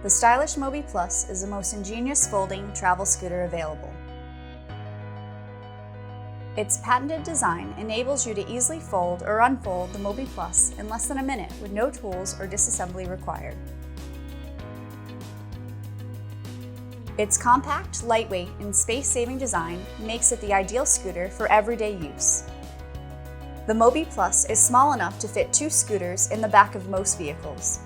The stylish Mobie Plus is the most ingenious folding travel scooter available. Its patented design enables you to easily fold or unfold the Mobie Plus in less than a minute with no tools or disassembly required. Its compact, lightweight, and space-saving design makes it the ideal scooter for everyday use. The Mobie Plus is small enough to fit 2 scooters in the back of most vehicles.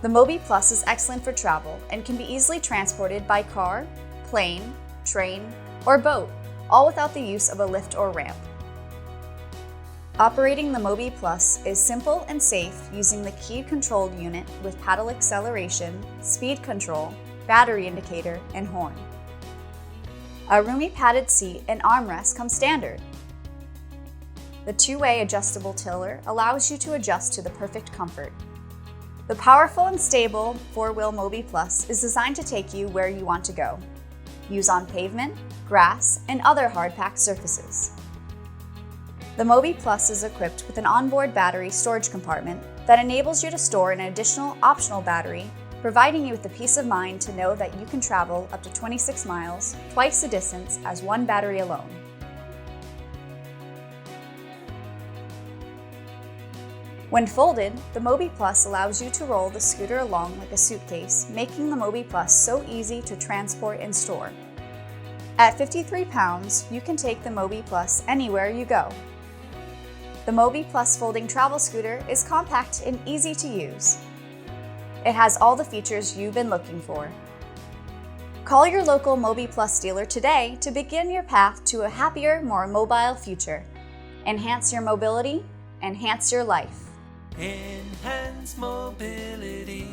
The Mobie Plus is excellent for travel and can be easily transported by car, plane, train, or boat, all without the use of a lift or ramp. Operating the Mobie Plus is simple and safe using the key-controlled unit with paddle acceleration, speed control, battery indicator, and horn. A roomy padded seat and armrest come standard. The 2-way adjustable tiller allows you to adjust to the perfect comfort. The powerful and stable 4-wheel Mobie Plus is designed to take you where you want to go. Use on pavement, grass, and other hard-packed surfaces. The Mobie Plus is equipped with an onboard battery storage compartment that enables you to store an additional optional battery, providing you with the peace of mind to know that you can travel up to 26 miles, twice the distance as one battery alone. When folded, the Mobie Plus allows you to roll the scooter along like a suitcase, making the Mobie Plus so easy to transport and store. At 53 pounds, you can take the Mobie Plus anywhere you go. The Mobie Plus folding travel scooter is compact and easy to use. It has all the features you've been looking for. Call your local Mobie Plus dealer today to begin your path to a happier, more mobile future. Enhance your mobility, enhance your life. Enhance mobility.